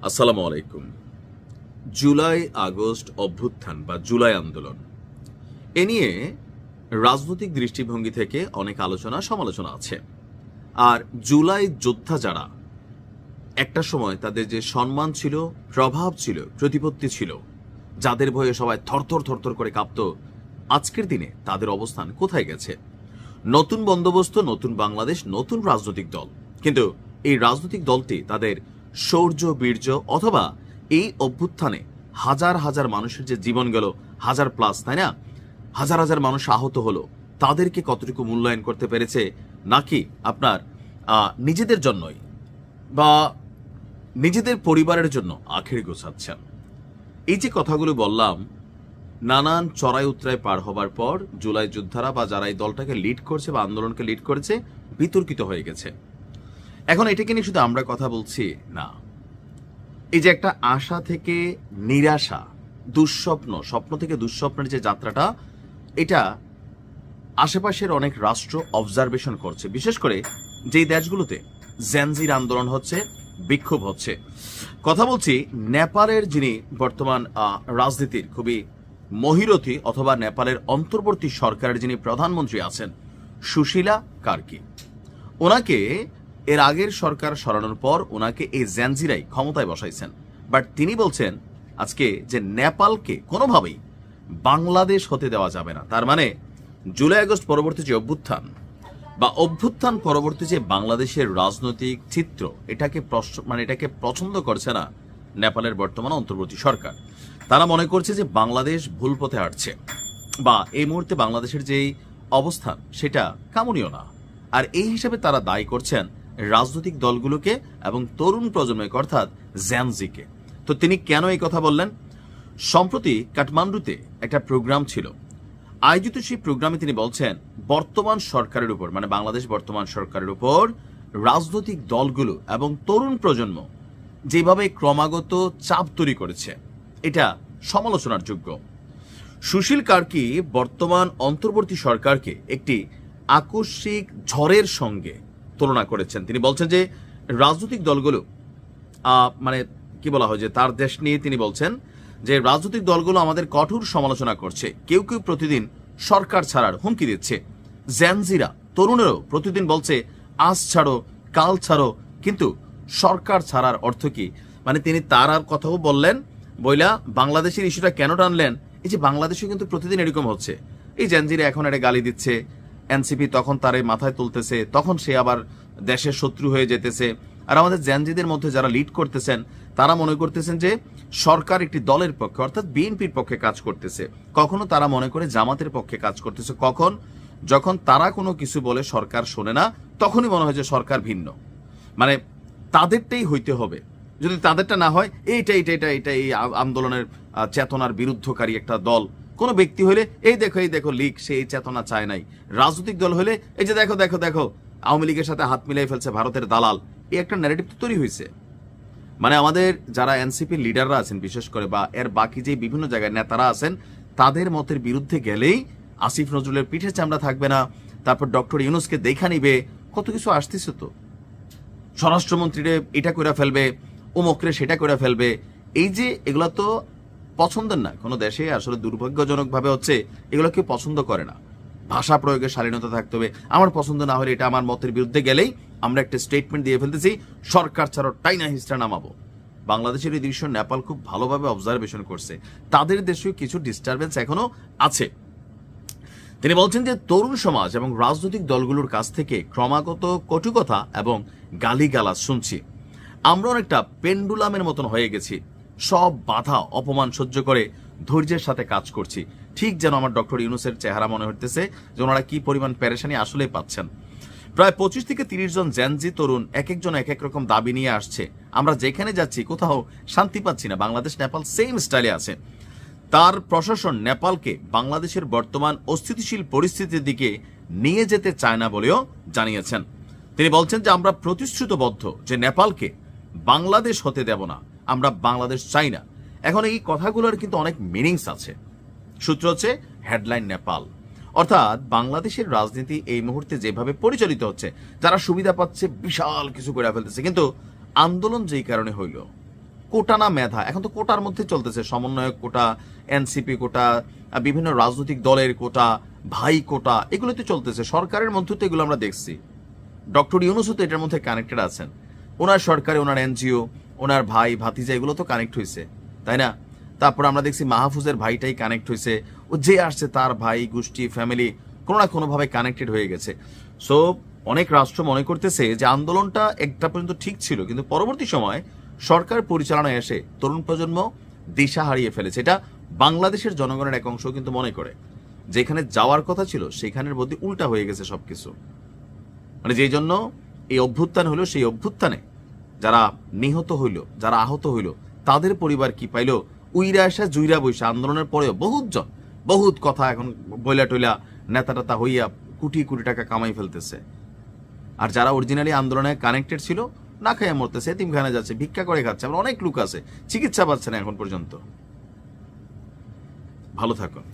আসসালামু আলাইকুম। July August অভ্যুত্থান বা জুলাই আন্দোলন এ নিয়ে রাজনৈতিক দৃষ্টিভঙ্গি থেকে অনেক আলোচনা সমালোচনা আছে। আর জুলাই যোদ্ধা যারা একটা সময় তাদের যে সম্মান ছিল, প্রভাব ছিল, প্রতিপত্তি ছিল, যাদের ভয়ে সবাই থরথর থরথর করে কাঁপত, আজকের দিনে তাদের অবস্থান কোথায় গেছে? নতুন বন্দোবস্ত, নতুন বাংলাদেশ, নতুন রাজনৈতিক দল, কিন্তু এই রাজনৈতিক দলটি তাদের শৌর্য, বীর্য অথবা এই অভ্যুত্থানে হাজার হাজার মানুষের যে জীবন গেল, হাজার প্লাস, তাই না, হাজার হাজার মানুষ আহত হলো, তাদেরকে কতটুকু মূল্যায়ন করতে পেরেছে, নাকি আপনার নিজেদের জন্যই বা নিজেদের পরিবারের জন্য আখের গোছাচ্ছেন? এই যে কথাগুলো বললাম, নানান চড়াই উতরাই পার হবার পর জুলাই যোদ্ধারা বা যারা এই দলটাকে লিড করছে বা আন্দোলনকে লিড করেছে বিতর্কিত হয়ে গেছে। এখন এটাকে নিয়ে শুধু আমরা কথা বলছি না, এই যে একটা আশা থেকে নিরাশা, দুঃস্বপ্ন, স্বপ্ন থেকে দুঃস্বপ্নের যে যাত্রাটা, এটা আশেপাশের অনেক রাষ্ট্র অবজারভেশন করছে, বিশেষ করে যেই দেশগুলোতে জেনজির আন্দোলন হচ্ছে, বিক্ষোভ হচ্ছে। কথা বলছি নেপালের যিনি বর্তমান রাজনীতির খুবই মহিরথী অথবা নেপালের অন্তর্বর্তী সরকারের যিনি প্রধানমন্ত্রী আছেন, সুশীলা কার্কি। ওনাকে এর আগের সরকার সরানোর পর ওনাকে এই জেনজিরাই ক্ষমতায় বসাইছেন। বাট তিনি বলছেন আজকে যে নেপালকে কোনোভাবেই বাংলাদেশ হতে দেওয়া যাবে না। তার মানে জুলাই আগস্ট পরবর্তী যে অভ্যুত্থান বা অভ্যুত্থান পরবর্তী যে বাংলাদেশের রাজনৈতিক চিত্র, এটাকে পছন্দ করছে না নেপালের বর্তমান অন্তর্বর্তী সরকার। তারা মনে করছে যে বাংলাদেশ ভুল পথে হাঁটছে বা এই মুহূর্তে বাংলাদেশের যেই অবস্থান সেটা কামনীয় না। আর এই হিসাবে তারা দায়ী করছেন রাজনৈতিক দলগুলোকে এবং তরুণ প্রজন্মকে, অর্থাৎ জেনজিকে। তো তিনি কেন এই কথা বললেন? সম্প্রতি কাঠমান্ডুতে একটা প্রোগ্রাম ছিল, আয়োজিত সেই প্রোগ্রামে তিনি বলছেন বর্তমান সরকারের উপর, মানে বাংলাদেশ বর্তমান সরকারের উপর রাজনৈতিক দলগুলো এবং তরুণ প্রজন্ম যেভাবে ক্রমাগত চাপ তৈরি করেছে, এটা সমালোচনার যোগ্য। সুশীল কার্কি বর্তমান অন্তর্বর্তী সরকারকে একটি আকস্মিক ঝড়ের সঙ্গে তুলনা করেছেন। তিনি বলছেন যে রাজনৈতিক দলগুলো মানে কি বলা হয়, যে তার দেশ নিয়ে তিনি বলছেন যে রাজনৈতিক দলগুলো আমাদের কঠোর সমালোচনা করছে, কেউ কেউ প্রতিদিন সরকার ছাড়ার হুমকি দিচ্ছে, জেনজিরা তরুণেরও প্রতিদিন বলছে আজ ছাড়ো, কাল ছাড়ো, কিন্তু সরকার ছাড়ার অর্থ কি? মানে তিনি তার আর কথাও বললেন, বইলা বাংলাদেশের ইস্যুটা কেন টানলেন? এই যে বাংলাদেশে কিন্তু প্রতিদিন এরকম হচ্ছে, এই জেনজিরা এখন এটা গালি দিচ্ছে, এনসিপি তখন তার মাথায় তুলতেছে, তখন সে আবার দেশের শত্রু হয়ে যেতেছে। আর আমাদের জেনজিদের মধ্যে যারা লিড করতেছেন তারা মনে করতেছেন যে সরকার একটি দলের পক্ষে, অর্থাৎ বিএনপির পক্ষে কাজ করতেছে। কখনো তারা মনে করে জামাতের পক্ষে কাজ করতেছে। কখন যখন তারা কোনো কিছু বলে সরকার শোনে না, তখনই মনে হয় যে সরকার ভিন্ন, মানে তাদেরটাই হইতে হবে। যদি তাদেরটা না হয়, এইটা এই আন্দোলনের চেতনার বিরুদ্ধকারী একটা দল, কোনো ব্যক্তি হলে এই দেখো লীগ, সে এই চেতনা চায় নাই। রাজনৈতিক দল হলে এই যে দেখো আওয়ামী লীগের সাথে হাত মিলাই ফেলছে ভারতের দালাল, এই একটা ন্যারেটিভ তৈরি হয়েছে। মানে আমাদের যারা এনসিপির লিডাররা আছেন বিশেষ করে, বা এর বাকি যে বিভিন্ন জায়গায় নেতারা আছেন, তাদের মতের বিরুদ্ধে গেলেই আসিফ নজরুলের পিঠে চামড়া থাকবে না, তারপর ডক্টর ইউনূসকে দেখা নিবে, কত কিছু আসতেছে। তো স্বরাষ্ট্রমন্ত্রীরে এটা করে ফেলবে, অমুকরে সেটা করে ফেলবে। এই যে এগুলো তো পছন্দের না কোনো দেশে, আসলে দুর্ভাগ্যজনকভাবে হচ্ছে এগুলো কেউ পছন্দ করে না। ভাষা প্রয়োগের শালীনতা থাকতে হবে। আমার পছন্দ না হলে, এটা আমার মতের বিরুদ্ধে গেলেই আমরা একটা স্টেটমেন্ট দিয়ে ফেলতেছি, সরকার ছাড়ো, টাইনা হিস্ট্রা নামাবো। বাংলাদেশের এই দৃশ্য নেপাল খুব ভালোভাবে অবজারভেশন করছে, তাদের দেশেও কিছু ডিস্টারবেন্স এখনো আছে। তিনি বলছেন যে তরুণ সমাজ এবং রাজনৈতিক দলগুলোর কাছ থেকে ক্রমাগত কটু কথা এবং গালিগালাজ শুনছি। আমরা অনেকটা পেন্ডুলামের মতন হয়ে গেছি, সব বাধা অপমান সহ্য করে ধৈর্যের সাথে কাজ করছি। ঠিক যেন আমার ডক্টর ইউনূসের চেহারা মনে হইতেছে যে ওনারা কি পরিমাণ পেরেশানি আসলে পাচ্ছেন। প্রায় 25 থেকে 30 জন জেনজি তরুণ এক একজন এক এক রকম দাবি নিয়ে আসছে। আমরা যেখানে যাচ্ছি কোথাও শান্তি পাচ্ছি না। বাংলাদেশ নেপাল সেম স্টাইলে আছে। তার প্রশাসন নেপালকে বাংলাদেশের বর্তমান অস্থিতিশীল পরিস্থিতির দিকে নিয়ে যেতে চায় না বলেও জানিয়েছেন। তিনি বলছেন যে আমরা প্রতিশ্রুতিবদ্ধ যে নেপালকে বাংলাদেশ হতে দেব না, আমরা বাংলাদেশ চাই না। এখন এই কথাগুলোর কিন্তু অনেক মিনিংস আছে। সূত্র হচ্ছে হেডলাইন নেপাল, অর্থাৎ বাংলাদেশের রাজনীতি এই মুহূর্তে যেভাবে পরিচালিত হচ্ছে, যারা সুবিধা পাচ্ছে বিশাল কিছু করে ফেলতেছে, কিন্তু আন্দোলন যেই কারণে হইল, কোটা না মেধা, এখন তো কোটার মধ্যে চলতেছে, সমন্বয়ক কোটা, এনসিপি কোটা, বিভিন্ন রাজনৈতিক দলের কোটা, ভাই কোটা, এগুলো তো চলতেছে সরকারের মধ্যে, তো এগুলো আমরা দেখছি। ডক্টর ইউনূসও তো এটার মধ্যে কানেক্টেড আছেন, ওনার সরকারে ওনার এনজিও, ওনার ভাই ভাতিজা এগুলো তো কানেক্ট হয়েছে, তাই না? তারপর আমরা দেখছি মাহফুজের ভাইটাই কানেক্ট হয়েছে, ও যে আসছে তার ভাই গোষ্ঠী ফ্যামিলি কোনো না কোনোভাবে কানেক্টেড হয়ে গেছে। সো অনেক রাষ্ট্র মনে করতেছে যে আন্দোলনটা একটা পর্যন্ত ঠিক ছিল, কিন্তু পরবর্তী সময় সরকার পরিচালনায় এসে তরুণ প্রজন্ম দিশা হারিয়ে ফেলেছে। এটা বাংলাদেশের জনগণের এক অংশ কিন্তু মনে করে যেখানে যাওয়ার কথা ছিল সেখানের মধ্যে উল্টা হয়ে গেছে সবকিছু। মানে যেই জন্য এই অভ্যুত্থান হলো, সেই অভ্যুত্থানে যারা নিহত হইল, যারা আহত হইল, তাদের পরিবার কি পাইল? উইরা আসা জুইরা বৈশা আন্দোলনের পরেও বহুত কথা এখন বইলা টইলা নেতা টেতা হইয়া কোটি কোটি টাকা কামাই ফেলতেছে। আর যারা অরিজিনালি আন্দোলনে কানেক্টেড ছিল না খাইয়া মরতেছে, এতিমখানা যাচ্ছে, ভিক্ষা করে খাচ্ছে, আমার অনেক লোক আছে চিকিৎসা পাচ্ছে না এখন পর্যন্ত। ভালো থাকুন।